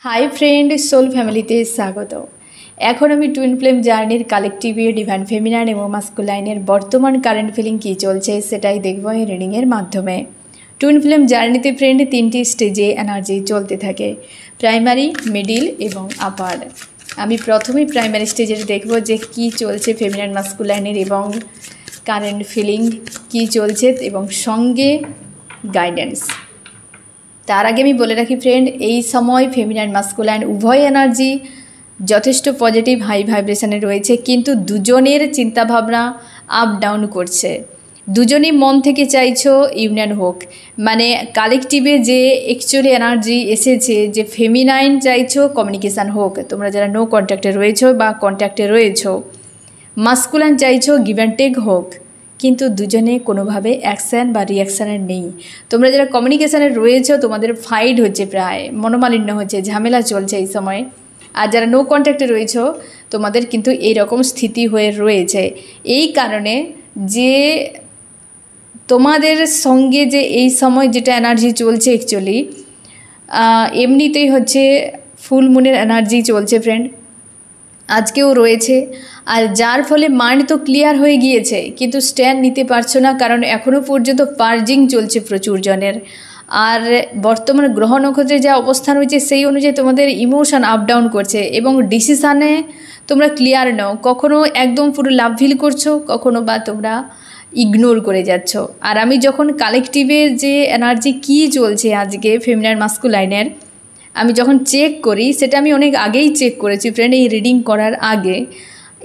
High friend soul फैमिलीते स्वागत। এখন আমি টুইন ফ্লেম জার্নির কালেকটিভ ডিভাইন ফেমিনাইন এবং মাস্কুলাইনের বর্তমান কারেন্ট ফিলিং কী চলছে সেটাই দেখব এই রিডিংয়ের মাধ্যমে। টুইন ফ্লেম জার্নিতে ফ্রেন্ড তিনটি স্টেজে এনার্জি চলতে থাকে, প্রাইমারি, মিডিল এবং আপার। আমি প্রথমেই প্রাইমারি স্টেজের দেখব যে কী চলছে ফেমিনাইন মাস্কুলাইনের এবং কারেন্ট ফিলিং কী চলছে এবং সঙ্গে গাইডেন্স। তার আগে আমি বলে রাখি ফ্রেন্ড, এই সময় ফেমিনাইন মাস্কুলাইন উভয় এনার্জি যথেষ্ট পজিটিভ হাই ভাইব্রেশনে রয়েছে, কিন্তু দুজনের চিন্তাভাবনা আপ ডাউন করছে। দুজনই মন থেকে চাইছো ইউনিয়ন হোক, মানে কালেকটিভে যে অ্যাকচুয়ালি এনার্জি এসেছে যে ফেমিনাইন চাইছো কমিউনিকেশান হোক, তোমরা যারা নো কন্ট্যাক্টে রয়েছো বা কন্ট্যাক্টে রয়েছো। মাস্কুলাইন চাইছো গিভ অ্যান্ড টেক হোক, কিন্তু দুজনে কোনোভাবে অ্যাকশান বা রিয়াকশানের নেই। তোমরা যারা কমিউনিকেশানে রয়েছো তোমাদের ফাইট হচ্ছে, প্রায় মনোমালিন্য হচ্ছে, ঝামেলা চলছে এই সময়। আর যারা নো কন্ট্যাক্টে রয়েছো তোমাদের কিন্তু এইরকম স্থিতি হয়ে রয়েছে। এই কারণে যে তোমাদের সঙ্গে যে এই সময় যেটা এনার্জি চলছে অ্যাকচুয়ালি এমনিতেই হচ্ছে ফুল মুনের এনার্জি চলছে ফ্রেন্ড, আজকেও রয়েছে। আর যার ফলে মাইন্ড তো ক্লিয়ার হয়ে গিয়েছে কিন্তু স্ট্যান্ড নিতে পারছো না, কারণ এখনও পর্যন্ত পার্জিং চলছে প্রচুর জনের। আর বর্তমান গ্রহ নক্ষত্রে যা অবস্থান হয়েছে সেই অনুযায়ী তোমাদের ইমোশন আপ ডাউন করছে এবং ডিসিশানে তোমরা ক্লিয়ার নাও, কখনও একদম পুরো লাভ ফিল করছো, কখনো বা তোমরা ইগনোর করে যাচ্ছ। আর আমি যখন কালেকটিভের যে এনার্জি কী চলছে আজকে ফেমিনাইন মাস্কুলাইনের আমি যখন চেক করি, সেটা আমি অনেক আগেই চেক করেছি ফ্রেন্ড, এই রিডিং করার আগে।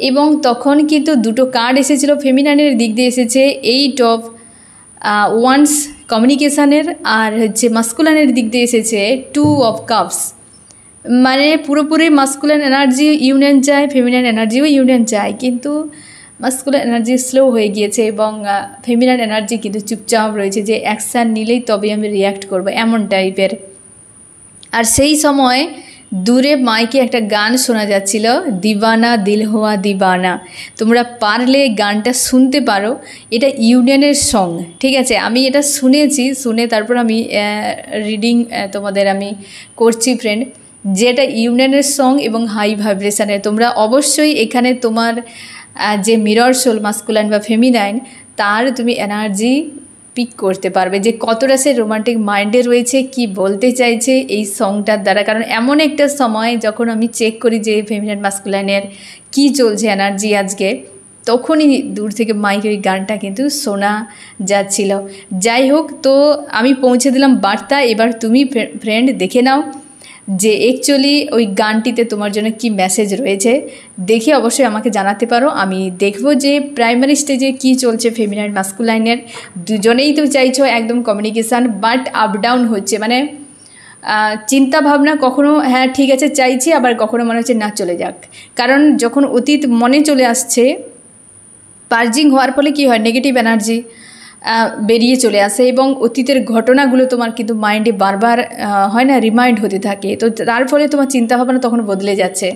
এবং তখন কিন্তু দুটো কার্ড এসেছিলো, ফেমিনাইনের দিক দিয়ে এসেছে 8 অফ ওয়ান্স কমিউনিকেশানের, আর হচ্ছে মাস্কুলাইনের দিক দিয়ে এসেছে 2 অফ কাপস। মানে পুরোপুরি মাস্কুলাইন এনার্জি ইউনিয়ন চায়, ফেমিনাইন এনার্জিও ইউনিয়ন চায়, কিন্তু মাস্কুলাইন এনার্জি স্লো হয়ে গিয়েছে এবং ফেমিনাইন এনার্জি কিন্তু চুপচাপ রয়েছে যে অ্যাকশান নিলেই তবে আমি রিয়্যাক্ট করবো, এমন টাইপের। আর সেই সময় দূরে মাইকে একটা গান শোনা যাচ্ছিল, দিওয়ানা দিল হুয়া দিওয়ানা। তোমরা পারলে গানটা শুনতে পারো, এটা ইউনিয়নের সং, ঠিক আছে? আমি এটা শুনেছি, শুনে তারপর আমি রিডিং তোমাদের আমি করছি ফ্রেন্ড, যেটা ইউনিয়নের সং এবং হাই ভাইব্রেশনের। তোমরা অবশ্যই এখানে তোমার যে মিরর সোল মাস্কুলাইন বা ফেমিনাইন তার তুমি এনার্জি পিক করতে পারবে যে কতটা সে রোমান্টিক মাইন্ডে রয়েছে, কি বলতে চাইছে এই সংটার দ্বারা। কারণ এমন একটা সময় যখন আমি চেক করি যে ফেমিনাইন মাস্কুলাইনের কি চলছে এনার্জি আজকে, তখনই দূর থেকে মাইকের ওই গানটা কিন্তু শোনা যাচ্ছিল। যাই হোক, তো আমি পৌঁছে দিলাম বার্তা। এবার তুমি ফ্রেন্ড দেখে নাও যে অ্যাকচুয়ালি ওই গানটিতে তোমার জন্য কি মেসেজ রয়েছে, দেখে অবশ্যই আমাকে জানাতে পারো। আমি দেখব যে প্রাইমারি স্টেজে কি চলছে ফেমিনাইন মাস্কুলাইনের। দুজনেই তো চাইছো একদম কমিউনিকেশান, বাট আপ ডাউন হচ্ছে, মানে চিন্তা ভাবনা কখনো হ্যাঁ ঠিক আছে চাইছি, আবার কখনো মনে হচ্ছে না চলে যাক। কারণ যখন অতীত মনে চলে আসছে, পার্জিং হওয়ার ফলে কি হয়, নেগেটিভ এনার্জি বেরিয়ে চলে আসে এবং অতীতের ঘটনাগুলো তোমার কিন্তু মাইন্ডে বারবার হয় না, রিমাইন্ড হতে থাকে। তো তার ফলে তোমার চিন্তাভাবনা তখন বদলে যাচ্ছে।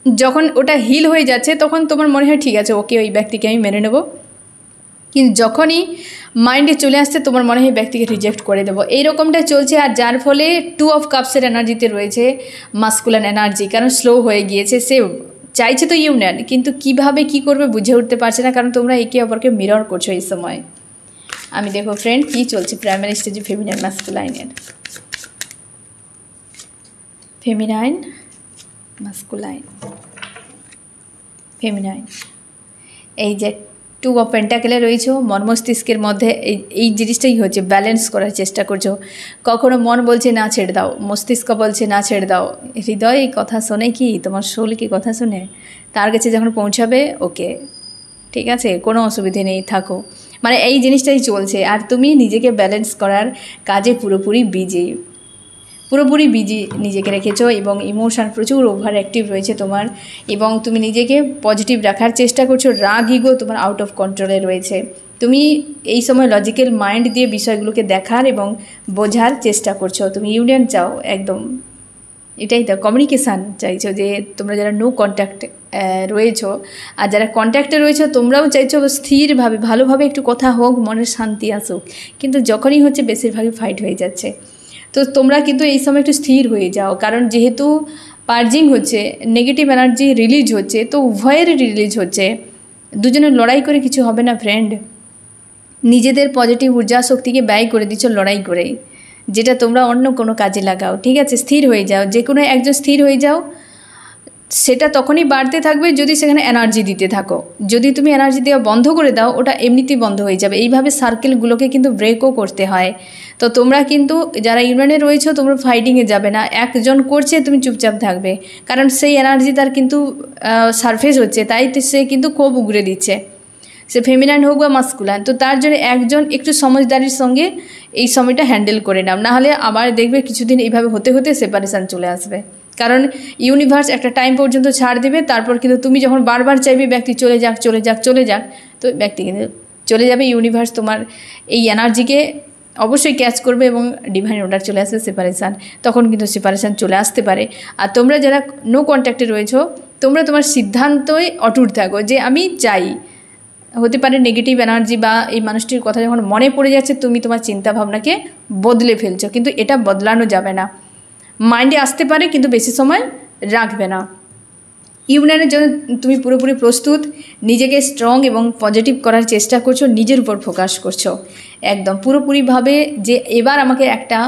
যখন ওটা হিল হয়ে যাচ্ছে তখন তোমার মনে হয় ঠিক আছে, ওকে ওই ব্যক্তিকে আমি মেনে নেব, কিন্তু যখনই মাইন্ডে চলে আসছে তোমার মনে হয় ব্যক্তিকে রিজেক্ট করে দেবো, এইরকমটা চলছে। আর যার ফলে 2 অফ কাপসের এনার্জিতে রয়েছে মাস্কুলাইন এনার্জি, কারণ স্লো হয়ে গিয়েছে। সে চাইছে তো ইউনিয়ন, কিন্তু কিভাবে কি করবে বুঝে উঠতে পারছে না, কারণ তোমরা একে অপরকে মিরর করছো এই সময়। আমি দেখো ফ্রেন্ড কি চলছে প্রাইমারি স্টেজে ফেমিনাইন মাস্কুলাইনের। ফেমিনাইন মাস্কুলাইন ফেমিনাইন, এই যে 2 অফ পেন্টাকেলে রয়েছে, মন মস্তিষ্কের মধ্যে এই জিনিসটাই হচ্ছে, ব্যালেন্স করার চেষ্টা করছো। কখনো মন বলছে না ছেড়ে দাও, মস্তিষ্ক বলছে না ছেড়ে দাও, হৃদয় এই কথা শোনে, কি তোমার সোল কি কথা শোনে, তার কাছে যখন পৌঁছাবে ওকে ঠিক আছে, কোনো অসুবিধে নেই, থাকো, মানে এই জিনিসটাই চলছে। আর তুমি নিজেকে ব্যালেন্স করার কাজে পুরোপুরি বিজি নিজেকে রেখেছো এবং ইমোশান প্রচুর ওভার অ্যাক্টিভ রয়েছে তোমার, এবং তুমি নিজেকে পজিটিভ রাখার চেষ্টা করছো। রাগ ইগো তোমার আউট অফ কন্ট্রোলে রয়েছে। তুমি এই সময় লজিক্যাল মাইন্ড দিয়ে বিষয়গুলোকে দেখার এবং বোঝার চেষ্টা করছো। তুমি ইউনিয়ন চাও একদম, এটাই তো কমিউনিকেশান চাইছো। যে তোমরা যারা নো কন্ট্যাক্ট রয়েছো আর যারা কন্ট্যাক্টে রয়েছো তোমরাও চাইছো স্থিরভাবে ভালোভাবে একটু কথা হোক, মনের শান্তি আসুক, কিন্তু যখনই হচ্ছে বেশিরভাগই ফাইট হয়ে যাচ্ছে। তো তোমরা কিন্তু এই সময় একটু স্থির হয়ে যাও, কারণ যেহেতু পার্জিং হচ্ছে, নেগেটিভ এনার্জি রিলিজ হচ্ছে, তো উভয়ের রিলিজ হচ্ছে, দুজনের লড়াই করে কিছু হবে না ফ্রেন্ড। নিজেদের পজিটিভ ঊর্জা শক্তিকে ব্যয় করে দিচ্ছ লড়াই করে, যেটা তোমরা অন্য কোনো কাজে লাগাও। ঠিক আছে, স্থির হয়ে যাও, যে কোনো একজন স্থির হয়ে যাও। সেটা তখনই বাড়তে থাকবে যদি সেখানে এনার্জি দিতে থাকো। যদি তুমি এনার্জি দেওয়া বন্ধ করে দাও, ওটা এমনিতেই বন্ধ হয়ে যাবে। এইভাবে সার্কেলগুলোকে কিন্তু ব্রেকও করতে হয়। তো তোমরা কিন্তু যারা ইউনিয়নে রয়েছো, তোমরা ফাইটিংয়ে যাবে না। একজন করছে, তুমি চুপচাপ থাকবে, কারণ সেই এনার্জি তার কিন্তু সারফেস হচ্ছে, তাই সে কিন্তু ক্ষোভ উগরে দিচ্ছে, সে ফেমিনাইন হোক বা মাস্কুলাইন। তো তার জন্য একজন একটু সমঝদারির সঙ্গে এই সময়টা হ্যান্ডেল করে নাও, নাহলে আবার দেখবে কিছুদিন এইভাবে হতে হতে সেপারেশান চলে আসবে। কারণ ইউনিভার্স একটা টাইম পর্যন্ত ছাড় দেবে, তারপর কিন্তু তুমি যখন বারবার চাইবে ব্যক্তি চলে যাক চলে যাক চলে যাক, তো ব্যক্তি কিন্তু চলে যাবে। ইউনিভার্স তোমার এই এনার্জিকে অবশ্যই ক্যাচ করবে এবং ডিভাইন অর্ডার চলে আসবে সেপারেশান। তখন কিন্তু সেপারেশান চলে আসতে পারে। আর তোমরা যারা নো কন্ট্যাক্টে রয়েছো, তোমরা তোমার সিদ্ধান্তই অটুট থাকো যে আমি চাই। হতে পারে নেগেটিভ এনার্জি বা এই মানুষটির কথা যখন মনে পড়ে যাচ্ছে, তুমি তোমার চিন্তাভাবনাকে বদলে ফেলছো, কিন্তু এটা বদলানো যাবে না। মাইন্ডে আসতে পারে, কিন্তু বেশি সময় রাখবে না। ইউনিয়নের জন্য তুমি পুরোপুরি প্রস্তুত, নিজেকে স্ট্রং এবং পজিটিভ করার চেষ্টা করছো, নিজের উপর ফোকাস করছো একদম পুরোপুরিভাবে, যে এবার আমাকে একটা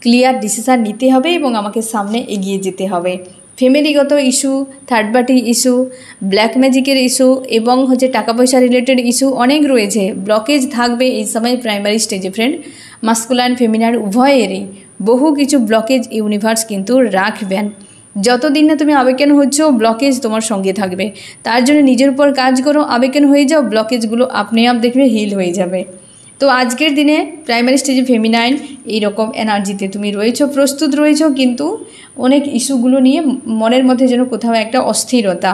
ক্লিয়ার ডিসিশান নিতে হবে এবং আমাকে সামনে এগিয়ে যেতে হবে। ফ্যামিলিগত issue, third party issue, black ম্যাজিকের ইস্যু এবং টাকা পয়সা রিলেটেড ইস্যু অনেক রয়েছে। ব্লকেজ থাকবে এই সময় প্রাইমারি স্টেজে ফ্রেন্ড। মাস্কুলাইন ফেমিনাইন উভয়েরই বহু কিছু ব্লকেজ ইউনিভার্স কিন্তু রাখবেন। যতদিন না তুমি আবেগন হচ্ছ, ব্লকেজ তোমার সঙ্গে থাকবে। তার জন্য নিজের উপর কাজ করো, আবেগন হয়ে যাও, ব্লকেজগুলো আপনি আপ দেখবে হিল হয়ে যাবে। তো আজকের দিনে প্রাইমারি স্টেজে ফেমিনাইন এইরকম এনার্জিতে তুমি রয়েছো, প্রস্তুত রয়েছো, কিন্তু অনেক ইস্যুগুলো নিয়ে মনের মধ্যে যেন কোথাও একটা অস্থিরতা,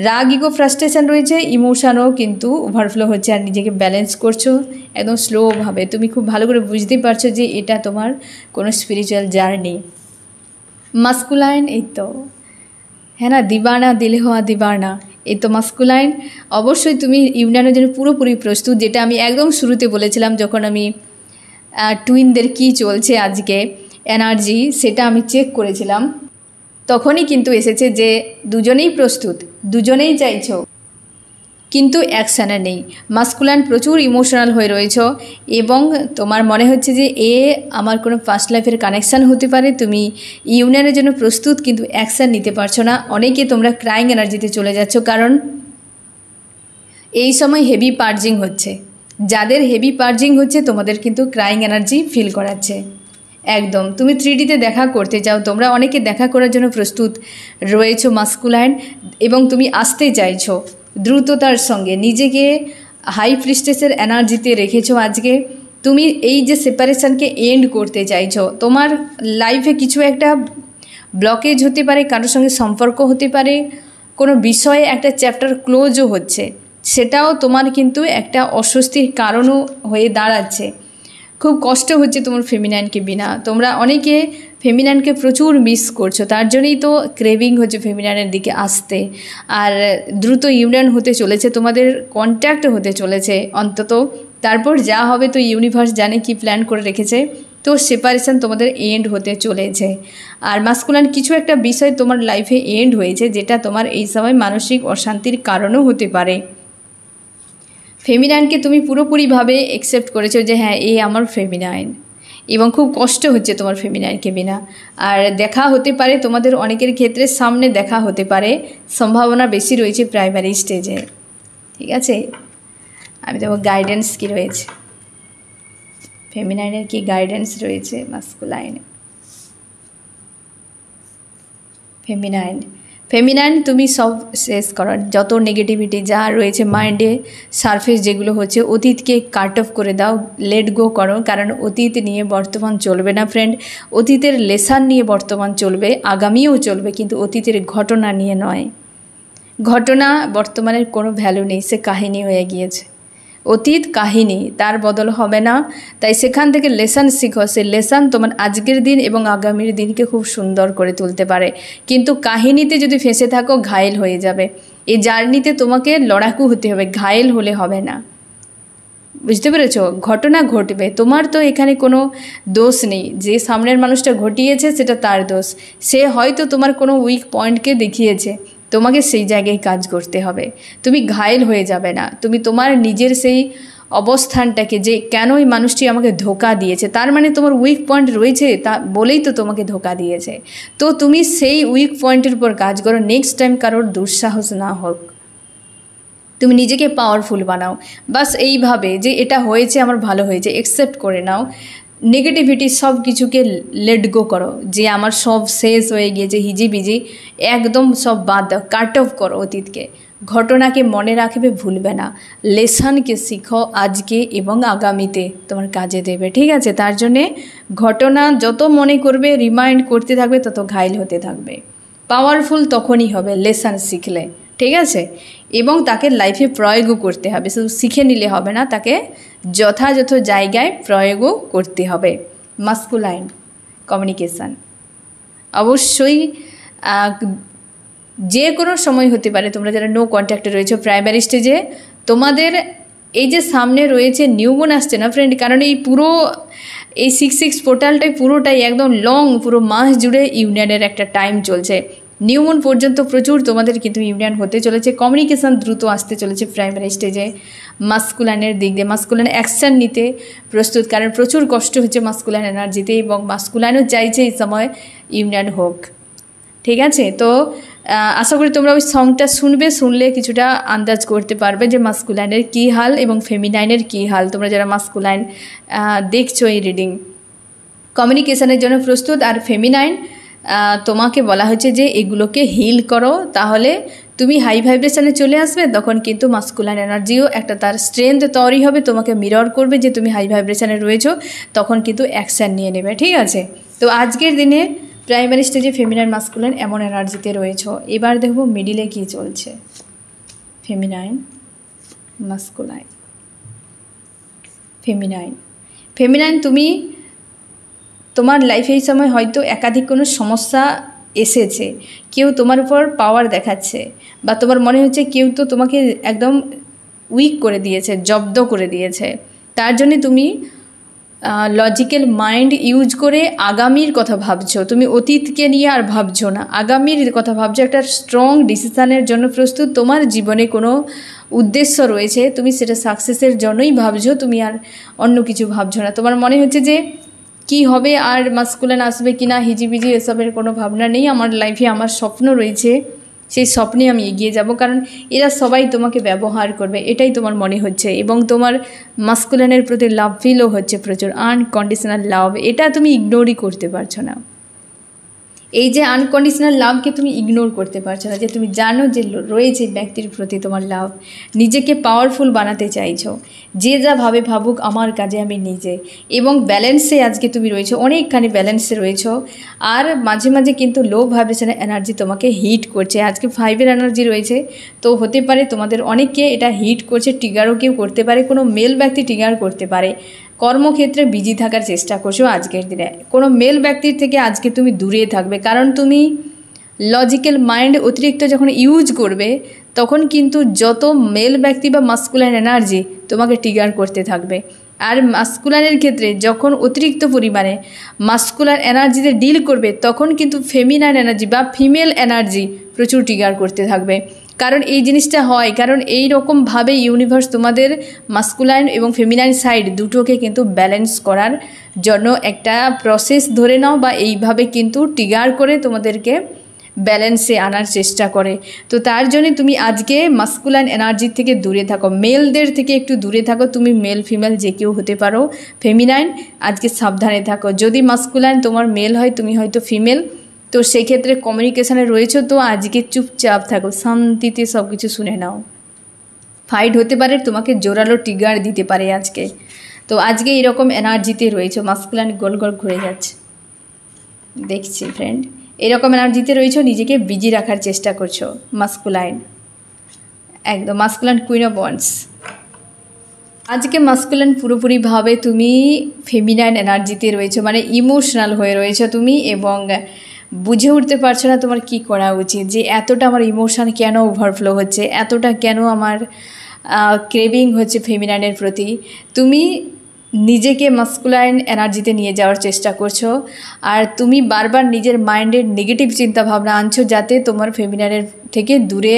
রাগ, ইগো, ফ্রাস্ট্রেশন রয়েছে, ইমোশনও কিন্তু ওভারফ্লো হচ্ছে। আর নিজেকে ব্যালেন্স করছো একদম স্লোভাবে। তুমি খুব ভালো করে বুঝতে পারছো যে এটা তোমার কোনো স্পিরিচুয়াল জার্নি। মাস্কুলাইন এই তো, হ্যাঁ না, দিবানা দিলে হওয়া দিবানা, এই তো মাস্কুলাইন। অবশ্যই তুমি ইউনিয়নের জন্য পুরোপুরি প্রস্তুত, যেটা আমি একদম শুরুতে বলেছিলাম যখন আমি টুইনদের কী চলছে আজকে এনার্জি, সেটা আমি চেক করেছিলাম। তখনই কিন্তু এসেছে যে দুজনেই প্রস্তুত, দুজনেই চাইছো, কিন্তু অ্যাকশানে নেই। মাস্কুলাইন প্রচুর ইমোশনাল হয়ে রয়েছ এবং তোমার মনে হচ্ছে যে আমার কোনো পাস্ট লাইফের কানেকশান হতে পারে। তুমি ইউনিয়নের জন্য প্রস্তুত, কিন্তু অ্যাকশান নিতে পারছো না। অনেকে তোমরা ক্রাইং এনার্জিতে চলে যাচ্ছ, কারণ এই সময় হেভি পার্জিং হচ্ছে। যাদের হেভি পার্জিং হচ্ছে, তোমাদের কিন্তু ক্রাইং এনার্জি ফিল করাচ্ছে একদম। তুমি 3Dতে দেখা করতে চাও, তোমরা অনেকে দেখা করার জন্য প্রস্তুত রয়েছো মাস্কুলাইন, এবং তুমি আসতে চাইছো দ্রুততার সঙ্গে। নিজেকে হাই প্রিস্টেসের এনার্জিতে রেখেছো আজকে। তুমি এই যে সেপারেশানকে এন্ড করতে চাইছো। তোমার লাইফে কিছু একটা ব্লকেজ হতে পারে, কারোর সঙ্গে সম্পর্ক হতে পারে, কোনো বিষয়ে একটা চ্যাপ্টার ক্লোজও হচ্ছে, সেটাও তোমার কিন্তু একটা অস্বস্তির কারণও হয়ে দাঁড়াচ্ছে। খুব কষ্ট হচ্ছে তোমার ফেমিনাইনকে বিনা। তোমরা অনেকে ফেমিনাইনকে প্রচুর মিস করছো, তার জন্যই তো ক্রেভিং হচ্ছে ফেমিনাইনের দিকে আসতে। আর দ্রুত ইউনিয়ন হতে চলেছে, তোমাদের কন্ট্যাক্ট হতে চলেছে অন্তত। তারপর যা হবে তো ইউনিভার্স জানে কি প্ল্যান করে রেখেছে। তো সেপারেশন তোমাদের এন্ড হতে চলেছে। আর মাস্কুলাইন কিছু একটা বিষয় তোমার লাইফে এন্ড হয়েছে, যেটা তোমার এই সময় মানসিক অশান্তির কারণও হতে পারে। ফেমিনাইনকে তুমি পুরোপুরিভাবে অ্যাকসেপ্ট করেছো যে হ্যাঁ, এই আমার ফেমিনাইন, এবং খুব কষ্ট হচ্ছে তোমার ফেমিনাইনকে বিনা। আর দেখা হতে পারে তোমাদের অনেকের ক্ষেত্রে, সামনে দেখা হতে পারে, সম্ভাবনা বেশি রয়েছে প্রাইমারি স্টেজে। ঠিক আছে, আমি দেখো গাইডেন্স কী রয়েছে, ফেমিনাইনের কি গাইডেন্স রয়েছে মাস্কুলাইনে। ফেমিনাইন তুমি সব শেষ করার যত নেগেটিভিটি যা রয়েছে মাইন্ডে সারফেস যেগুলো হচ্ছে, অতীতকে কাট অফ করে দাও, লেট গো করো। কারণ অতীত নিয়ে বর্তমান চলবে না ফ্রেন্ড। অতীতের লেসন নিয়ে বর্তমান চলবে, আগামীও চলবে, কিন্তু অতীতের ঘটনা নিয়ে নয়। ঘটনা বর্তমানের কোনো ভ্যালু নেই, সে কাহিনী হয়ে গিয়েছে। অতীত কাহিনী, তার বদল হবে না। তাই সেখান থেকে লেসন শিখো। সে লেসন তোমার আজকের দিন এবং আগামীর দিনকে খুব সুন্দর করে তুলতে পারে। কিন্তু কাহিনীতে যদি ফেঁসে থাকো, ঘায়েল হয়ে যাবে। এই জার্নিতে তোমাকে লড়াকু হতে হবে, ঘায়েল হলে হবে না। বুঝতে পেরেছো? ঘটনা ঘটবে, তোমার তো এখানে কোনো দোষ নেই। যে সামনের মানুষটা ঘটিয়েছে সেটা তার দোষ। সে হয়তো তোমার কোনো উইক পয়েন্টকে দেখিয়েছে, তোমাকে সেই জায়গায় কাজ করতে হবে। তুমি ঘায়েল হয়ে যাবে না, তুমি তোমার নিজের সেই অবস্থানটাকে, যে কেন এই মানুষটি আমাকে ধোকা দিয়েছে, তার মানে তোমার উইক পয়েন্ট রয়েছে, তা বলেই তো তোমাকে ধোকা দিয়েছে। তো তুমি সেই উইক পয়েন্টের উপর কাজ করো, নেক্সট টাইম কারোর দুঃসাহস না হোক। তুমি নিজেকে পাওয়ারফুল বানাও, বাস এইভাবে যে এটা হয়েছে আমার ভালো হয়েছে, অ্যাকসেপ্ট করে নাও। নেগেটিভিটি সব কিছুকে লেট গো করো, যে আমার সব শেষ হয়ে গিয়েছে হিজিবিজি, একদম সব বাদ দাও, কাট অফ করো অতীতকে। ঘটনাকে মনে রাখবে, ভুলবে না। লেসনকে শিখো আজকে এবং আগামীতে তোমার কাজে দেবে, ঠিক আছে? তার জন্যে ঘটনা যত মনে করবে, রিমাইন্ড করতে থাকবে, তত ঘায়েল হতে থাকবে। পাওয়ারফুল তখনই হবে লেসন শিখলে, ঠিক আছে? এবং তাকে লাইফে প্রয়োগও করতে হবে, শুধু শিখে নিলে হবে না, তাকে যথাযথ জায়গায় প্রয়োগও করতে হবে। মাস্কুলাইন কমিউনিকেশান অবশ্যই যে কোনো সময় হতে পারে। তোমরা যারা নো কন্ট্যাক্টে রয়েছে প্রাইমারি স্টেজে, তোমাদের এই যে সামনে রয়েছে নিউমন আসছে না ফ্রেন্ড, কারণ এই পুরো এই 6-6 পোর্টালটাই পুরোটাই একদম লং, পুরো মাস জুড়ে ইউনিয়নের একটা টাইম চলছে। নিউমন পর্যন্ত প্রচুর তোমাদের কিন্তু ইউনিয়ন হতে চলেছে। কমিউনিকেশান দ্রুত আসতে চলেছে প্রাইমারি স্টেজে। মাস্কুলাইনের দিক দিয়ে মাস্কুলাইন অ্যাকশান নিতে প্রস্তুত, কারণ প্রচুর কষ্ট হচ্ছে মাস্কুলাইন এনার্জিতে, এবং মাস্কুলাইনও চাইছে এই সময় ইউনিয়ন হোক, ঠিক আছে? তো আশা করি তোমরা ওই সংটা শুনবে, শুনলে কিছুটা আন্দাজ করতে পারবে যে মাস্কুলাইনের কী হাল এবং ফেমিনাইনের কী হাল। তোমরা যারা মাস্কুলাইন দেখছো এই রিডিং, কমিউনিকেশানের জন্য প্রস্তুত। আর ফেমিনাইন তোমাকে বলা হচ্ছে যে এগুলোকে হিল করো, তাহলে তুমি হাই ভাইব্রেশনে চলে আসবে। তখন কিন্তু মাস্কুলাইন এনার্জিও একটা তার স্ট্রেংথ তৈরি হবে, তোমাকে মিরর করবে যে তুমি হাই ভাইব্রেশনে রয়েছো, তখন কিন্তু অ্যাকশান নিয়ে নেবে, ঠিক আছে? তো আজকের দিনে প্রাইমারি স্টেজে ফেমিনাইন মাস্কুলাইন এমন এনার্জিতে রয়েছো। এবার দেখবো মিডিলে কী চলছে। Feminine masculine. ফেমিনাইন তুমি তোমার লাইফে এই সময় হয়তো একাধিক কোনো সমস্যা এসেছে, কেউ তোমার উপর পাওয়ার দেখাচ্ছে, বা তোমার মনে হচ্ছে কেউ তো তোমাকে একদম উইক করে দিয়েছে, জব্দ করে দিয়েছে। তার জন্যে তুমি লজিক্যাল মাইন্ড ইউজ করে আগামীর কথা ভাবছো, তুমি অতীতকে নিয়ে আর ভাবছো না, আগামীর কথা ভাবছো। একটা স্ট্রং ডিসিশানের জন্য প্রস্তুত। তোমার জীবনে কোনো উদ্দেশ্য রয়েছে, তুমি সেটা সাকসেসের জন্যই ভাবছো, তুমি আর অন্য কিছু ভাবছো না। তোমার মনে হচ্ছে যে কি হবে, আর মাস্কুলাইন আসবে কি না, হিজিবিজি এসবের কোনো ভাবনা নেই। আমার লাইফে আমার স্বপ্ন রয়েছে, সেই স্বপ্নে আমি এগিয়ে যাব, কারণ এরা সবাই তোমাকে ব্যবহার করবে, এটাই তোমার মনে হচ্ছে। এবং তোমার মাস্কুলাইনের প্রতি লাভ ফিলও হচ্ছে প্রচুর, আনকন্ডিশনাল লাভ। এটা তুমি ইগনোরই করতে পারছো না। এই যে আনকন্ডিশনাল লাভকে তুমি ইগনোর করতে পারছো না, যে তুমি জানো যে রয়েছে ব্যক্তির প্রতি তোমার লাভ। নিজেকে পাওয়ারফুল বানাতে চাইছো, যে যা ভাবে ভাবুক, আমার কাজে আমি নিজে। এবং ব্যালেন্সে আজকে তুমি রয়েছো, অনেকখানি ব্যালেন্সে রয়েছো। আর মাঝে মাঝে কিন্তু লো ভাইব্রেশনের এনার্জি তোমাকে হিট করছে। আজকে 5-এর এনার্জি রয়েছে, তো হতে পারে তোমাদের অনেককে এটা হিট করছে, ট্রিগারও কেউ করতে পারে, কোনো মেল ব্যক্তি ট্রিগার করতে পারে। কর্মক্ষেত্রে বিজি থাকার চেষ্টা করছো আজকের দিনে। কোনো মেল ব্যক্তির থেকে আজকে তুমি দূরে থাকবে, কারণ তুমি লজিক্যাল মাইন্ড অতিরিক্ত যখন ইউজ করবে, তখন কিন্তু যত মেল ব্যক্তি বা মাস্কুলাইন এনার্জি তোমাকে ট্রিগার করতে থাকবে। আর মাস্কুলাইনের ক্ষেত্রে যখন অতিরিক্ত পরিমাণে মাস্কুলার এনার্জিতে ডিল করবে, তখন কিন্তু ফেমিনাইন এনার্জি বা ফিমেল এনার্জি প্রচুর ট্রিগার করতে থাকবে। কারণ এই জিনিসটা হয়, কারণ এই রকমভাবে ইউনিভার্স তোমাদের মাস্কুলাইন এবং ফেমিনাইন সাইড দুটোকে কিন্তু ব্যালেন্স করার জন্য একটা প্রসেস ধরে নাও, বা এইভাবে কিন্তু ট্রিগার করে তোমাদেরকে ব্যালেন্সে আনার চেষ্টা করে। তো তার জন্য তুমি আজকে মাস্কুলাইন এনার্জির থেকে দূরে থাকো, মেলদের থেকে একটু দূরে থাকো। তুমি মেল ফিমেল যে কেউ হতে পারো। ফেমিনাইন আজকে সাবধানে থাকো। যদি মাস্কুলাইন তোমার মেল হয়, তুমি হয়তো ফিমেল, তো সেক্ষেত্রে কমিউনিকেশানে রয়েছো, তো আজকে চুপচাপ থাকো, শান্তিতে সব কিছু শুনে নাও। ফাইট হতে পারে, তোমাকে জোরালো ট্রিগার দিতে পারে আজকে। তো আজকে এরকম এনার্জিতে রয়েছো, মাস্কুলাইন গোল গোল ঘুরে যাচ্ছে, দেখছি ফ্রেন্ড। এরকম এনার্জিতে রয়েছো, নিজেকে বিজি রাখার চেষ্টা করছো। মাস্কুলাইন একদম মাস্কুলাইন কুইন অফ ওয়ান্স। আজকে মাস্কুলাইন পুরোপুরিভাবে তুমি ফেমিনাইন এনার্জিতে রয়েছো, মানে ইমোশনাল হয়ে রয়েছো তুমি, এবং বুঝে উঠতে পারছো না তোমার কি করা উচিত, যে এতটা আমার ইমোশন কেন ওভারফ্লো হচ্ছে, এতটা কেন আমার ক্রেভিং হচ্ছে ফেমিনাইনের প্রতি। তুমি নিজেকে মাস্কুলাইন এনার্জিতে নিয়ে যাওয়ার চেষ্টা করছো, আর তুমি বারবার নিজের মাইন্ডের নেগেটিভ চিন্তাভাবনা আনছো যাতে তোমার ফেমিনাইনের থেকে দূরে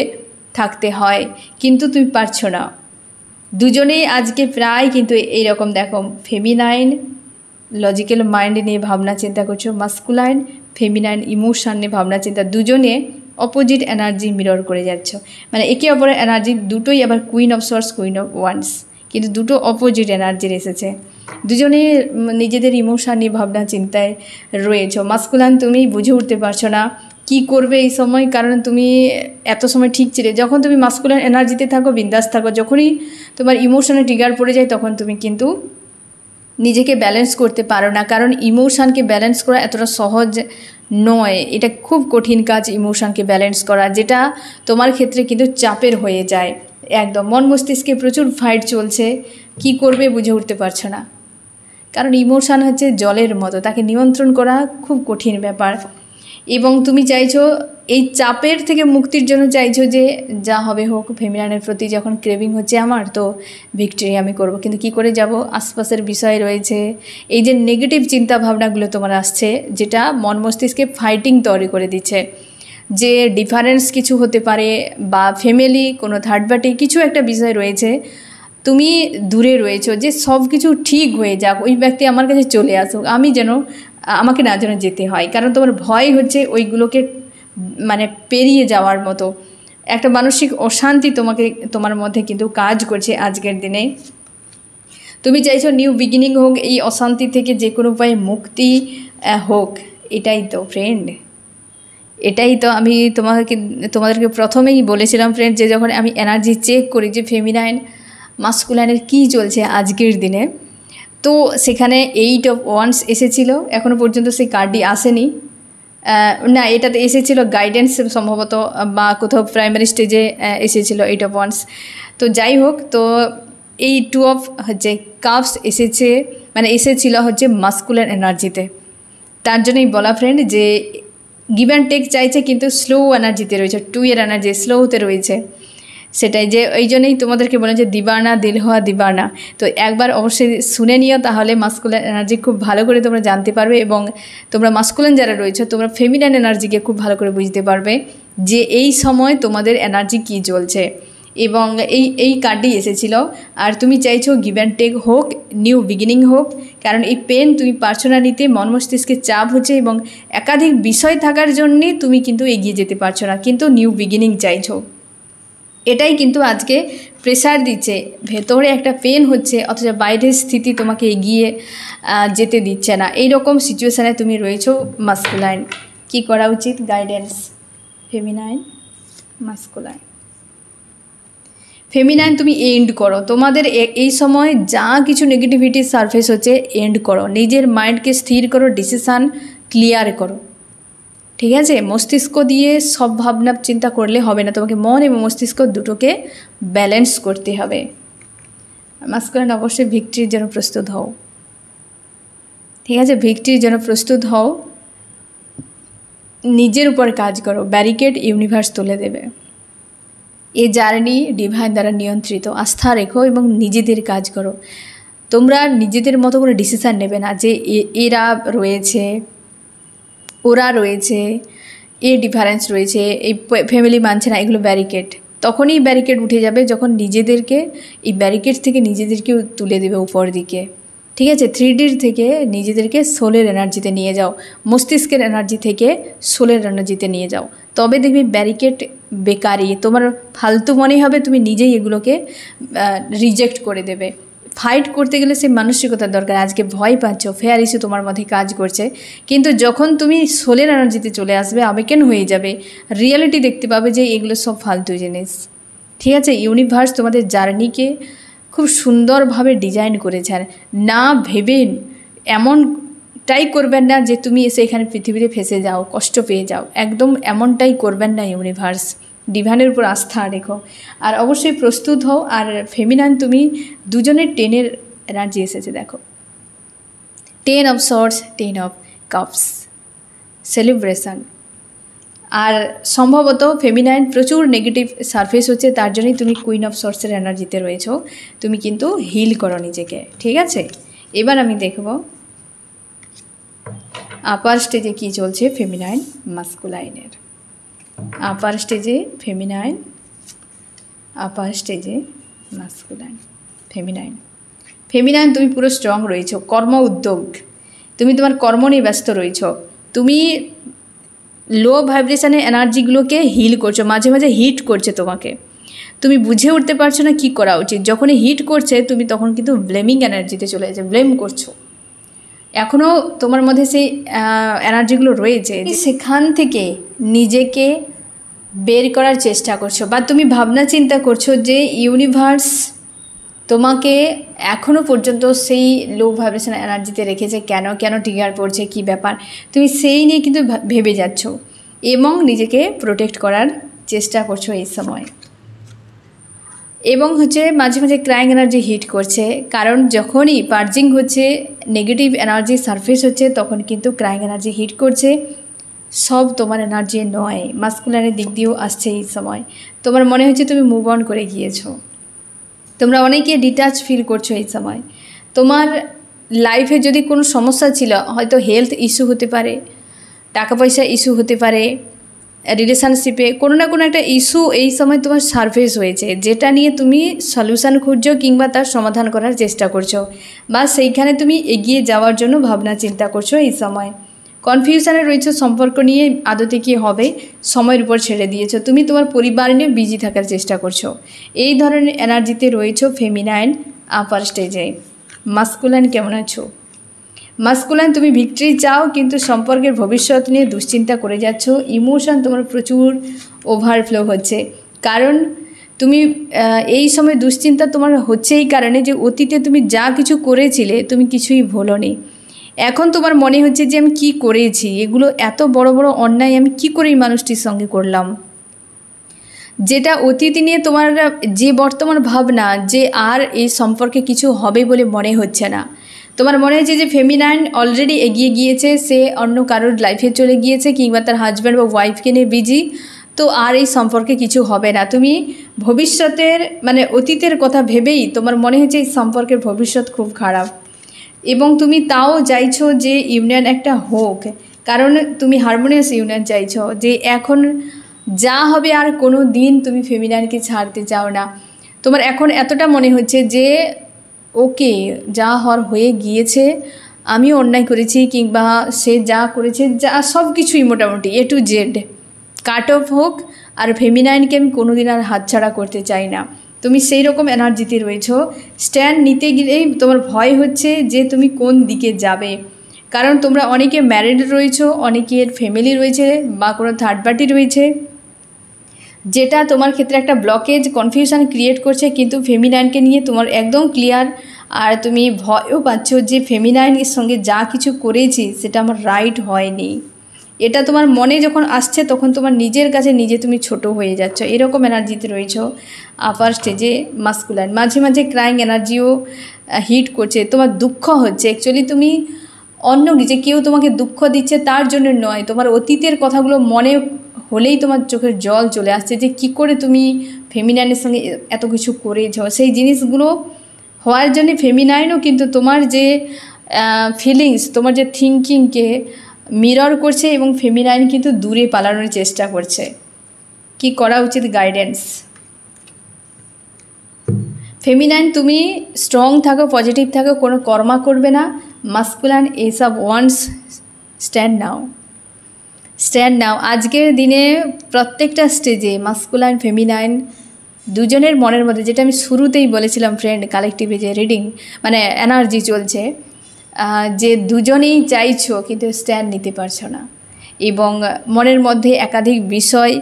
থাকতে হয়, কিন্তু তুমি পারছো না। দুজনেই আজকে প্রায় কিন্তু এইরকম দেখো, ফেমিনাইন লজিক্যাল মাইন্ড নিয়ে ভাবনা চিন্তা করছো, মাস্কুলাইন ফেমিনাইন ইমোশন নিয়ে ভাবনা চিন্তা, দুজনে অপোজিট এনার্জি মিরর করে যাচ্ছ, মানে একে অপরের এনার্জি দুটোই আবার queen of swords queen of wands, কিন্তু দুটো অপোজিট এনার্জির এসেছে। দুজনে নিজেদের ইমোশন নিয়ে ভাবনা চিন্তায় রয়েছো। মাস্কুলাইন তুমি বুঝে উঠতে পারছো না কি করবে এই সময়, কারণ তুমি এত সময় ঠিক ছিলে। যখন তুমি মাস্কুলাইন এনার্জিতে থাকো, বিন্দাস থাকো, যখনই তোমার ইমোশনে ট্রিগার পড়ে যায় তখন তুমি কিন্তু নিজেকে ব্যালেন্স করতে পারো না, কারণ ইমোশনকে ব্যালেন্স করা এতটা সহজ নয়। এটা খুব কঠিন কাজ ইমোশনকে ব্যালেন্স করা, যেটা তোমার ক্ষেত্রে কিন্তু চাপের হয়ে যায়। একদম মন মস্তিষ্কে প্রচুর ফাইট চলছে, কি করবে বুঝে উঠতে পারছো না, কারণ ইমোশন হচ্ছে জলের মতো, তাকে নিয়ন্ত্রণ করা খুব কঠিন ব্যাপার। এবং তুমি চাইছো এই চাপের থেকে মুক্তির জন্য চাইছো যে যা হবে হোক, ফেমিনাইনের প্রতি যখন ক্রেভিং হচ্ছে আমার, তো ভিক্টরি আমি করব, কিন্তু কি করে যাব, আশপাশের বিষয় রয়েছে, এই যে নেগেটিভ চিন্তা ভাবনাগুলো তোমার আসছে, যেটা মন মস্তিষ্কে ফাইটিং তৈরি করে দিচ্ছে, যে ডিফারেন্স কিছু হতে পারে বা ফ্যামিলি কোনো থার্ড পার্টি কিছু একটা বিষয় রয়েছে, তুমি দূরে রয়েছো যে সব কিছু ঠিক হয়ে যাক, ওই ব্যক্তি আমার কাছে চলে আসুক, আমি যেন আমাকে না যেন যেতে হয়, কারণ তোমার ভয় হচ্ছে ওইগুলোকে মানে পেরিয়ে যাওয়ার মতো একটা মানসিক অশান্তি তোমার মধ্যে কিন্তু কাজ করছে আজকের দিনে। তুমি চাইছো নিউ বিগিনিং হোক, এই অশান্তি থেকে যে কোনো উপায়ে মুক্তি হোক। এটাই তো ফ্রেন্ড, এটাই তো আমি তোমাদেরকে প্রথমেই বলেছিলাম ফ্রেন্ড, যে যখন আমি এনার্জি চেক করি যে ফেমিনাইন মাস্কুলাইনের কী চলছে আজকের দিনে, তো সেখানে 8 অফ ওয়ান্স এসেছিলো। এখনও পর্যন্ত সেই কার্ডটি আসেনি, না এটাতে এসেছিলো গাইডেন্স সম্ভবত, বা কোথাও প্রাইমারি স্টেজে এসেছিলো 8 অফ ওয়ান্স। তো যাই হোক, তো এই 2 অফ হচ্ছে কাপস এসেছে, মানে এসেছিলো হচ্ছে মাস্কুলার এনার্জিতে। তার জন্যই বলা ফ্রেন্ড যে গিভ অ্যান্ড টেক চাইছে, কিন্তু স্লো এনার্জিতে রয়েছে, 2 এর এনার্জি স্লোতে রয়েছে। সেটাই যে এই জন্যই তোমাদেরকে বলেন যে দিবানা দিল হওয়া দিবানা। তো একবার অবশ্যই শুনে নিও, তাহলে মাস্কুলার এনার্জি খুব ভালো করে তোমরা জানতে পারবে, এবং তোমরা মাস্কুলান যারা রয়েছে তোমরা ফেমিনাইন এনার্জিকে খুব ভালো করে বুঝতে পারবে যে এই সময় তোমাদের এনার্জি কী চলছে। এবং এই কার্ডই এসেছিল, আর তুমি চাইছো গিভ অ্যান্ড টেক হোক, নিউ বিগিনিং হোক, কারণ এই পেন তুমি পারছো না নিতে, মন মস্তিষ্কে চাপ হচ্ছে, এবং একাধিক বিষয় থাকার জন্যে তুমি কিন্তু এগিয়ে যেতে পারছো না, কিন্তু নিউ বিগিনিং চাইছো। এটাই কিন্তু আজকে প্রেসার দিচ্ছে, ভেতরে একটা পেন হচ্ছে, অথচ বাইরের স্থিতি তোমাকে এগিয়ে যেতে দিচ্ছে না। এই রকম সিচুয়েশানে তুমি রয়েছো মাস্কুলাইন। কি করা উচিত, গাইডেন্স ফেমিনাইন মাস্কুলাইন। ফেমিনাইন তুমি এন্ড করো, তোমাদের এই সময় যা কিছু নেগেটিভিটি সারফেস হচ্ছে এন্ড করো, নিজের মাইন্ডকে স্থির করো, ডিসিশান ক্লিয়ার করো, ঠিক আছে? মস্তিষ্ক দিয়ে সব ভাবনা চিন্তা করলে হবে না, তোমাকে মন এবং মস্তিষ্ক দুটোকে ব্যালেন্স করতে হবে। মাস্কুলাইন অবশ্যই ভিক্টরির জন্য প্রস্তুত হও, ঠিক আছে? ভিক্টরির জন্য প্রস্তুত হও, নিজের উপর কাজ করো, ব্যারিকেড ইউনিভার্স তুলে দেবে। এ জার্নি ডিভাইন দ্বারা নিয়ন্ত্রিত, আস্থা রেখো এবং নিজেদের কাজ করো। তোমরা নিজেদের মতো করে ডিসিশান নেবে না যে এরা রয়েছে, ওরা রয়েছে, এ ডিফারেন্স রয়েছে, এই ফ্যামিলি মানছে না, এগুলো ব্যারিকেড। তখনই ব্যারিকেড উঠে যাবে যখন নিজেদেরকে এই ব্যারিকেড থেকে নিজেদেরকেও তুলে দেবে উপর দিকে, ঠিক আছে? 3Dর থেকে নিজেদেরকে সোলের এনার্জিতে নিয়ে যাও, মস্তিষ্কের এনার্জি থেকে সোলের এনার্জিতে নিয়ে যাও, তবে দেখবি ব্যারিকেড বেকারি, তোমার ফালতু মনে হবে, তুমি নিজেই এগুলোকে রিজেক্ট করে দেবে। ফাইট করতে গেলে সেই মানসিকতার দরকার। আজকে ভয় পাচ্ছ, ফেয়ার ইস্যু তোমার মধ্যে কাজ করছে, কিন্তু যখন তুমি সোলের এনার্জিতে চলে আসবে, আবেকেন হয়ে যাবে, রিয়েলিটি দেখতে পাবে যে এগুলো সব ফালতু জিনিস, ঠিক আছে? ইউনিভার্স তোমাদের জার্নিকে খুব সুন্দরভাবে ডিজাইন করেছেন, না ভেবে এমনটাই করবেন না যে তুমি এসে এখানে পৃথিবীতে ফেসে যাও, কষ্ট পেয়ে যাও, একদম এমনটাই করবেন না। ইউনিভার্স ডিভাইনের উপর আস্থা রেখো, আর অবশ্যই প্রস্তুত হও। আর ফেমিনাইন তুমি দুজনের 10 এনার্জি এসেছে, দেখো 10 of swords, 10 of cups, celebration. আর সম্ভবত ফেমিনাইন প্রচুর নেগেটিভ সারফেস হচ্ছে, তার জন্যই তুমি কুইন অফ সোর্সের এনার্জিতে রয়েছো। তুমি কিন্তু হিল করো নিজেকে, ঠিক আছে। এবার আমি দেখব আপার স্টেজে কী চলছে ফেমিনাইন মাস্কুলাইনের। আপার স্টেজে ফেমিনাইন, আপার স্টেজে মাস্কুলাইন। ফেমিনাইন, ফেমিনাইন তুমি পুরো স্ট্রং রয়েছো, কর্ম উদ্যোগ, তুমি তোমার কর্ম নিয়ে ব্যস্ত রয়েছো। তুমি লো ভাইব্রেশনের এনার্জিগুলোকে হিল করছো, মাঝে মাঝে হিট করছে তোমাকে, তুমি বুঝে উঠতে পারছো না কী করা উচিত। যখনই হিট করছে তুমি তখন কিন্তু ব্লেমিং এনার্জিতে চলে যাচ্ছে, ব্লেম করছো। এখনও তোমার মধ্যে সেই এনার্জিগুলো রয়েছে, সেখান থেকে নিজেকে বের করার চেষ্টা করছো, বা তুমি ভাবনা চিন্তা করছো যে ইউনিভার্স তোমাকে এখনও পর্যন্ত সেই লো ভাইব্রেশন এনার্জিতে রেখেছে, কেন কেন ট্রিগার পড়ছে, কি ব্যাপার, তুমি সেই নিয়ে কিন্তু ভেবে যাচ্ছ এবং নিজেকে প্রোটেক্ট করার চেষ্টা করছো এই সময়। এবং হচ্ছে মাঝে মাঝে ক্রাইং এনার্জি হিট করছে, কারণ যখনই পার্জিং হচ্ছে, নেগেটিভ এনার্জি সারফেস হচ্ছে, তখন কিন্তু ক্রাইং এনার্জি হিট করছে। সব তোমার এনার্জি নয়, মাস্কুলাইনের দিক দিয়েও আসছে এই সময়। তোমার মনে হচ্ছে তুমি মুভ অন করে গিয়েছো, তোমরা অনেকে ডিটাচ ফিল করছো এই সময়। তোমার লাইফে যদি কোনো সমস্যা ছিল, হয়তো হেলথ ইস্যু হতে পারে, টাকা পয়সা ইস্যু হতে পারে, রিলেশনশিপে কোনো না কোনো একটা ইস্যু এই সময় তোমার সারফেস হয়েছে, যেটা নিয়ে তুমি সলিউশন খুঁজছো কিংবা তার সমাধান করার চেষ্টা করছো, বা সেইখানে তুমি এগিয়ে যাওয়ার জন্য ভাবনা চিন্তা করছো এই সময়। কনফিউশনে রয়েছে সম্পর্ক নিয়ে, আদতে কী হবে সময়ের উপর ছেড়ে দিয়েছো, তুমি তোমার পরিবার নিয়ে বিজি থাকার চেষ্টা করছো। এই ধরনের এনার্জিতে রয়েছো ফেমিনাইন আপার স্টেজে। মাস্কুলাইন কেমন আছো? মাস্কুলাইন তুমি ভিক্টরি চাও, কিন্তু সম্পর্কের ভবিষ্যৎ নিয়ে দুশ্চিন্তা করে যাচ্ছ। ইমোশন তোমার প্রচুর ওভারফ্লো হচ্ছে, কারণ তুমি এই সময় দুশ্চিন্তা তোমার হচ্ছে এই কারণে যে অতীতে তুমি যা কিছু করেছিলে তুমি কিছুই ভোলোনি। এখন তোমার মনে হচ্ছে যে আমি কি করেছি, এগুলো এত বড় বড় অন্যায় আমি কি করে এই মানুষটির সঙ্গে করলাম। যেটা অতীত নিয়ে তোমার যে বর্তমান ভাবনা যে আর এই সম্পর্কে কিছু হবে বলে মনে হচ্ছে না, তোমার মনে হচ্ছে যে ফেমিনাইন অলরেডি এগিয়ে গিয়েছে, সে অন্য কারোর লাইফে চলে গিয়েছে কিংবা তার হাজব্যান্ড বা ওয়াইফকে নিয়ে বিজি, তো আর এই সম্পর্কে কিছু হবে না। তুমি ভবিষ্যতের মানে অতীতের কথা ভেবেই তোমার মনে হচ্ছে এই সম্পর্কের ভবিষ্যৎ খুব খারাপ, এবং তুমি তাও চাইছো যে ইউনিয়ন একটা হোক, কারণ তুমি হারমোনিয়াস ইউনিয়ন চাইছো, যে এখন যা হবে আর কোনো দিন তুমি ফেমিনাইনকে ছাড়তে চাও না। তোমার এখন এতটা মনে হচ্ছে যে ওকে, যা হওয়ার হয়ে গিয়েছে, আমিও অন্যায় করেছি কিংবা সে যা করেছে, যা সব কিছুই মোটামুটি এ টু জেড কাট অফ হোক, আর ফেমিনাইনকে আমি কোনো দিন আর হাতছাড়া করতে চাই না। তুমি সেই রকম এনার্জিতে রয়েছো। স্ট্যান্ড নিতে গেলেই তোমার ভয় হচ্ছে যে তুমি কোন দিকে যাবে, কারণ তোমরা অনেকে ম্যারিড রয়েছো, অনেকের ফ্যামিলি রয়েছে বা কোনো থার্ড পার্টি রয়েছে, যেটা তোমার ক্ষেত্রে একটা ব্লকেজ কনফিউশন ক্রিয়েট করছে। কিন্তু ফেমিনাইনকে নিয়ে তোমার একদম ক্লিয়ার, আর তুমি ভয়ও পাচ্ছ যে ফেমিনাইনের সঙ্গে যা কিছু করেছি সেটা আমার রাইট হয়নি। এটা তোমার মনে যখন আসছে তখন তোমার নিজের কাছে নিজে তুমি ছোট হয়ে যাচ্ছ, এরকম এনার্জিতে রয়েছো আপার স্টেজে মাস্কুলাইন। মাঝে মাঝে ক্রাইং এনার্জিও হিট করছে, তোমার দুঃখ হচ্ছে। অ্যাকচুয়ালি তুমি অন্য যে কেউ তোমাকে দুঃখ দিচ্ছে তার জন্য নয়, তোমার অতীতের কথাগুলো মনে হলেই তোমার চোখের জল চলে আসছে যে কি করে তুমি ফেমিনাইনের সঙ্গে এত কিছু করেছো। সেই জিনিসগুলো হওয়ার জন্য ফেমিনাইনও কিন্তু তোমার যে ফিলিংস, তোমার যে থিঙ্কিংকে মিরর করছে, এবং ফেমিনাইন কিন্তু দূরে পালানোর চেষ্টা করছে। কি করা উচিত? গাইডেন্স। ফেমিনাইন তুমি স্ট্রং থাকো, পজিটিভ থাকো, কোনো কর্মা করবে না। মাস্কুলাইন এইসব ওয়ান্স স্ট্যান্ড নাও, স্ট্যান্ড নাও। আজকের দিনে প্রত্যেকটা স্টেজে মাস্কুলাইন ফেমিনাইন দুজনের মনের মধ্যে, যেটা আমি শুরুতেই বলেছিলাম ফ্রেন্ড, কালেকটিভে যে রিডিং মানে এনার্জি চলছে, যে দুজনেই চাইছো কিন্তু স্ট্যান্ড নিতে পারছো না, এবং মনের মধ্যে একাধিক বিষয়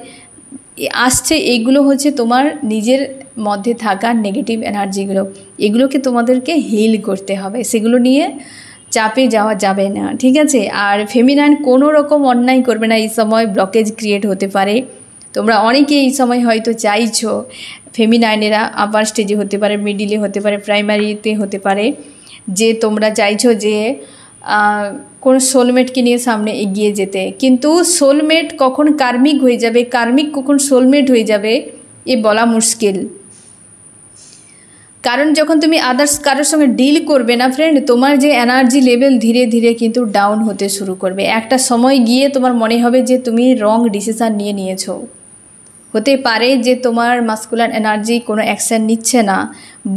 আসছে। এইগুলো হচ্ছে তোমার নিজের মধ্যে থাকা নেগেটিভ এনার্জিগুলো, এগুলোকে তোমাদেরকে হিল করতে হবে, সেগুলো নিয়ে চাপে যাওয়া যাবে না, ঠিক আছে। আর ফেমিনাইন কোনো রকম অন্যায় করবে না, এই সময় ব্লকেজ ক্রিয়েট হতে পারে। তোমরা অনেকে এই সময় হয়তো চাইছো, ফেমিনাইনেরা আপার স্টেজে হতে পারে, মিডিলে হতে পারে, প্রাইমারিতে হতে পারে, যে তোমরা চাইছো যে কোনো সোলমেটকে নিয়ে সামনে এগিয়ে যেতে। কিন্তু সোলমেট কখন কার্মিক হয়ে যাবে, কার্মিক কখন সোলমেট হয়ে যাবে, এ বলা মুশকিল। কারণ যখন তুমি আদার্স কারোর সঙ্গে ডিল করবে না ফ্রেন্ড, তোমার যে এনার্জি লেভেল ধীরে ধীরে কিন্তু ডাউন হতে শুরু করবে। একটা সময় গিয়ে তোমার মনে হবে যে তুমি রং ডিসিশান নিয়েছো। হতে পারে যে তোমার মাস্কুলার এনার্জি কোনো অ্যাকশান নিচ্ছে না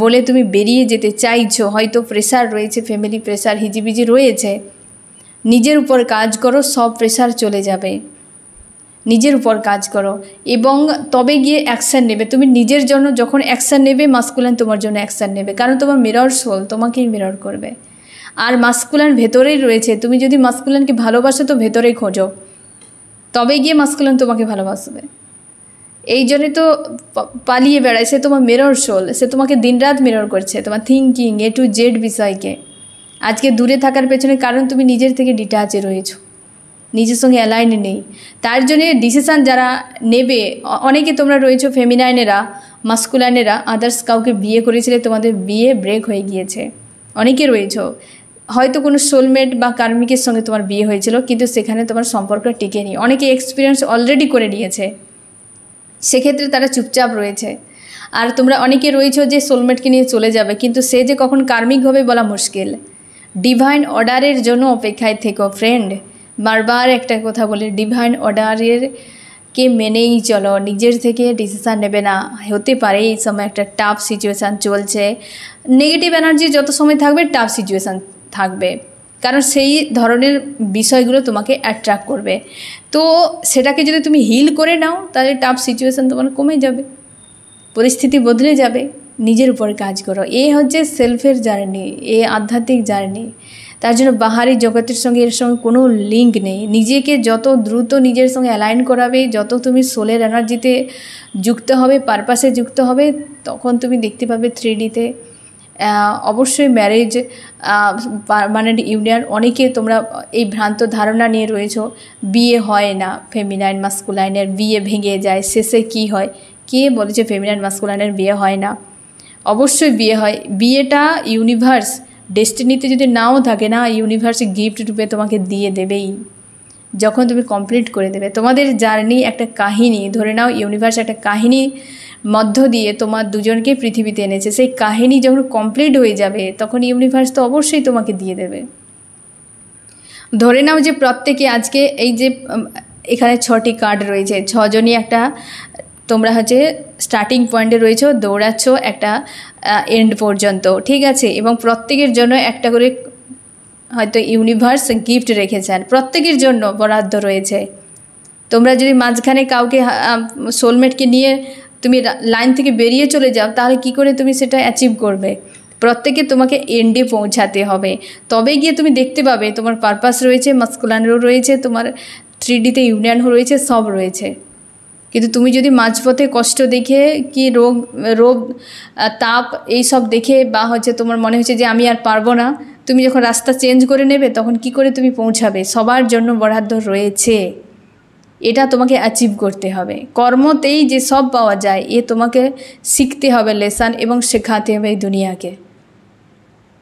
বলে তুমি বেরিয়ে যেতে চাইছো, হয়তো প্রেশার রয়েছে, ফ্যামিলি প্রেশার, হিজিবিজি রয়েছে। নিজের উপর কাজ করো, সব প্রেশার চলে যাবে। নিজের উপর কাজ করো এবং তবে গিয়ে অ্যাকশান নেবে। তুমি নিজের জন্য যখন অ্যাকশান নেবে, মাস্কুলান তোমার জন্য অ্যাকশান নেবে, কারণ তোমার মিরর সোল তোমাকেই মিরর করবে। আর মাস্কুলান ভেতরেই রয়েছে। তুমি যদি মাস্কুলানকে ভালোবাসো তো ভেতরেই খোঁজো, তবে গিয়ে মাস্কুলান তোমাকে ভালোবাসবে। এই জন্যে তো পালিয়ে বেড়ায়, সে তোমার মিরর সোল, সে তোমাকে দিনরাত মিরর করছে, তোমার থিঙ্কিং A to Z বিষয়কে। আজকে দূরে থাকার পেছনে কারণ তুমি নিজের থেকে ডিটাচে রয়েছো, নিজের সঙ্গে অ্যালাইন নেই। তার জন্যে ডিসিশান যারা নেবে, অনেকে তোমরা রয়েছো ফেমিনাইনেরা, মাস্কুলাইনেরা আদার্স কাউকে বিয়ে করেছিলে, তোমাদের বিয়ে ব্রেক হয়ে গিয়েছে। অনেকে রয়েছো হয়তো কোনো সোলমেট বা কার্মিকের সঙ্গে তোমার বিয়ে হয়েছিল, কিন্তু সেখানে তোমার সম্পর্ক টিকেনি। অনেকে এক্সপিরিয়েন্স অলরেডি করে নিয়েছে, সেক্ষেত্রে তারা চুপচাপ রয়েছে। আর তোমরা অনেকে রয়েছো যে সোলমেটকে নিয়ে চলে যাবে, কিন্তু সে যে কখন কার্মিক হবে বলা মুশকিল। ডিভাইন অর্ডারের জন্য অপেক্ষায় থেকো ফ্রেন্ড। বারবার একটা কথা বলি, ডিভাইন অর্ডারের কে মেনেই চলো, নিজের থেকে ডিসিশান নেবে না। হতে পারে এই সময় একটা টাফ সিচুয়েশান চলছে, নেগেটিভ এনার্জি যত সময় থাকবে টাফ সিচুয়েশান থাকবে, কারণ সেই ধরনের বিষয়গুলো তোমাকে অ্যাট্রাক্ট করবে। তো সেটাকে যদি তুমি হিল করে নাও, তাহলে টাফ সিচুয়েশান তোমার কমে যাবে, পরিস্থিতি বদলে যাবে। নিজের উপর কাজ করো। এ হচ্ছে সেলফের জার্নি, এ আধ্যাত্মিক জার্নি। তার জন্য বাহারি জগতের সঙ্গে এর সঙ্গে কোনো লিঙ্ক নেই। নিজেকে যত দ্রুত নিজের সঙ্গে অ্যালাইন করাবে, যত তুমি সোলের এনার্জিতে যুক্ত হবে, পারপাসে যুক্ত হবে, তখন তুমি দেখতে পাবে 3Dতে অবশ্যই ম্যারেজ, পার্মানেন্ট ইউনিয়ন। অনেকে তোমরা এই ভ্রান্ত ধারণা নিয়ে রয়েছো বিয়ে হয় না, ফেমিনাইন মাস্কুলাইনের বিয়ে ভেঙে যায়, শেষে কি হয়? কে বলেছে ফেমিনাইন মাস্কুলাইনের বিয়ে হয় না? অবশ্যই বিয়ে হয়। বিয়েটা ইউনিভার্স, ডেস্টিনিতে যদি নাও থাকে না, ইউনিভার্সে গিফট রূপে তোমাকে দিয়ে দেবেই, যখন তুমি কমপ্লিট করে দেবে। তোমাদের জার্নি একটা কাহিনী, ধরে নাও ইউনিভার্স একটা কাহিনী মধ্য দিয়ে তোমার দুজনকে পৃথিবীতে এনেছে। সেই কাহিনী যখন কমপ্লিট হয়ে যাবে, তখন ইউনিভার্স তো অবশ্যই তোমাকে দিয়ে দেবে। ধরে নাও যে প্রত্যেকে আজকে এই যে এখানে 6টি কার্ড রয়েছে, 6জনই একটা, তোমরা হচ্ছে স্টার্টিং পয়েন্টে রয়েছো, দৌড়াচ্ছ একটা এন্ড পর্যন্ত, ঠিক আছে? এবং প্রত্যেকের জন্য একটা করে হয়তো ইউনিভার্স গিফট রেখেছেন, প্রত্যেকের জন্য বরাদ্দ রয়েছে। তোমরা যদি মাঝখানে কাউকে সোলমেটকে নিয়ে তুমি লাইন থেকে বেরিয়ে চলে যাও, তাহলে কি করে তুমি সেটা অ্যাচিভ করবে? প্রত্যেকে তোমাকে এন্ডে পৌঁছাতে হবে, তবে গিয়ে তুমি দেখতে পাবে তোমার পারপাস রয়েছে, মাস্কুলানেরও রয়েছে, তোমার 3Dতে ইউনিয়ন রয়েছে, সব রয়েছে। কিন্তু তুমি যদি মাঝপথে কষ্ট দেখে কি রোগ তাপ এই সব দেখে, বা হচ্ছে তোমার মনে হচ্ছে যে আমি আর পারবো না, তুমি যখন রাস্তা চেঞ্জ করে নেবে, তখন কি করে তুমি পৌঁছাবে? সবার জন্য বরাদ্দ রয়েছে, এটা তোমাকে অ্যাচিভ করতে হবে। কর্মতেই যে সব পাওয়া যায়, এ তোমাকে শিখতে হবে লেসন, এবং শেখাতে হবে এই দুনিয়াকে।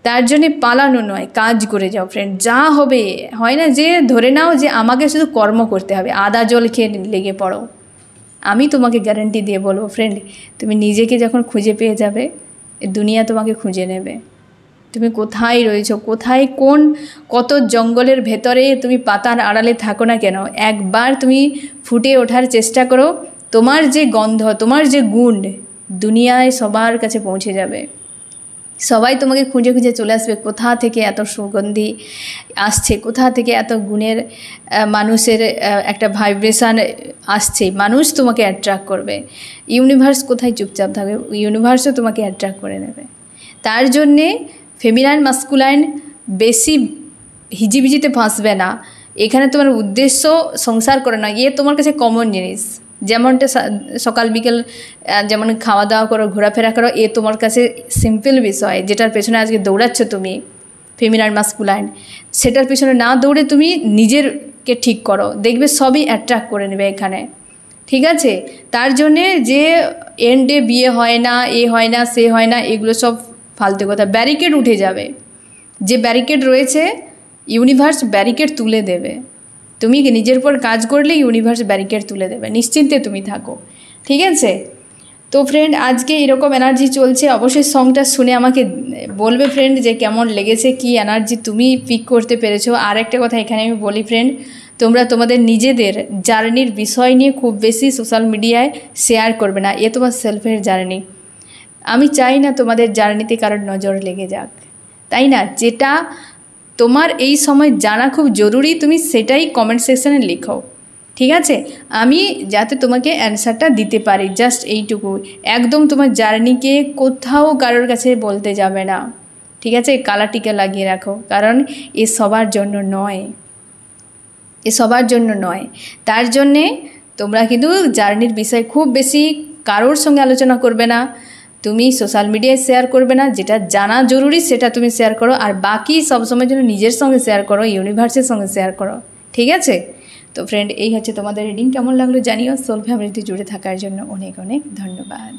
তার জন্যে পালানো নয়, কাজ করে যাও ফ্রেন্ড। যা হবে, হয় না যে ধরে নাও যে আমাকে শুধু কর্ম করতে হবে, আদা জল খেয়ে লেগে পড়ো। আমি তোমাকে গ্যারান্টি দিয়ে বলবো ফ্রেন্ড, তুমি নিজেকে যখন খুঁজে পেয়ে যাবে, দুনিয়া তোমাকে খুঁজে নেবে। তুমি কোথায় রয়েছো, কোথায় কত জঙ্গলের ভেতরে তুমি পাতার আড়ালে থাকো না কেন, একবার তুমি ফুটে ওঠার চেষ্টা করো, তোমার যে গন্ধ, তোমার যে গুণ দুনিয়ায় সবার কাছে পৌঁছে যাবে। সবাই তোমাকে খুঁজে খুঁজে চলে আসবে, কোথা থেকে এত সুগন্ধি আসছে, কোথা থেকে এত গুণের মানুষের একটা ভাইব্রেশান আসছে। মানুষ তোমাকে অ্যাট্রাক্ট করবে। ইউনিভার্স কোথায় চুপচাপ থাকবে? ইউনিভার্সও তোমাকে অ্যাট্রাক্ট করে নেবে। তার জন্যে ফেমিনাইন মাস্কুলাইন বেশি হিজিবিজিতে ফাঁসবে না। এখানে তোমার উদ্দেশ্য সংসার করে না, তোমার কাছে কমন জিনিস। যেমনটা সকাল বিকেল যেমন খাওয়া দাওয়া করো, ঘোরাফেরা করো, তোমার কাছে সিম্পল বিষয়, যেটার পেছনে আজকে দৌড়াচ্ছ তুমি ফেমিনাইন মাস্কুলাইন, সেটার পেছনে না দৌড়ে তুমি নিজেরকে ঠিক করো, দেখবে সবই অ্যাট্রাক্ট করে নেবে এখানে, ঠিক আছে? তার জন্যে যে এন্ডে বিয়ে হয় না, হয় না, সে হয় না, এগুলো সব ফালতু কথা। ব্যারিকেড উঠে যাবে, যে ব্যারিকেড রয়েছে ইউনিভার্স ব্যারিকেড তুলে দেবে। তুমি নিজের উপর কাজ করলে ইউনিভার্স ব্যারিকেড তুলে দেবে, নিশ্চিন্তে তুমি থাকো, ঠিক আছে? তো ফ্রেন্ড, আজকে এরকম এনার্জি চলছে। অবশ্যই সংটা শুনে আমাকে বলবে ফ্রেন্ড যে কেমন লেগেছে, কি এনার্জি তুমি পিক করতে পেরেছো। আর একটা কথা এখানে আমি বলি ফ্রেন্ড, তোমরা তোমাদের নিজেদের জার্নির বিষয় নিয়ে খুব বেশি সোশ্যাল মিডিয়ায় শেয়ার করবে না। এ তোমার সেলফের জার্নি। আমি চাই না তোমাদের জার্নিতে কারোর নজর লেগে যাক, তাই না? যেটা তোমার এই সময় জানা খুব জরুরি তুমি সেটাই কমেন্ট সেকশানে লিখো, ঠিক আছে? আমি যাতে তোমাকে অ্যান্সারটা দিতে পারি, জাস্ট এইটুকু। একদম তোমার জার্নিকে কোথাও কারোর কাছে বলতে যাবে না, ঠিক আছে? কালা টিকা লাগিয়ে রাখো, কারণ এ সবার জন্য নয়, এ সবার জন্য নয়। তার জন্যে তোমরা কিন্তু জার্নির বিষয় খুব বেশি কারোর সঙ্গে আলোচনা করবে না, তুমি সোশ্যাল মিডিয়ায় শেয়ার করবে না। যেটা জানা জরুরি সেটা তুমি শেয়ার করো, আর বাকি সবসময় যেন নিজের সঙ্গে শেয়ার করো, ইউনিভার্সের সঙ্গে শেয়ার করো, ঠিক আছে? তো ফ্রেন্ড, এই হচ্ছে তোমাদের রিডিং। কেমন লাগলো জানিও। সোল ফ্যামিলিতে জুড়ে থাকার জন্য অনেক অনেক ধন্যবাদ।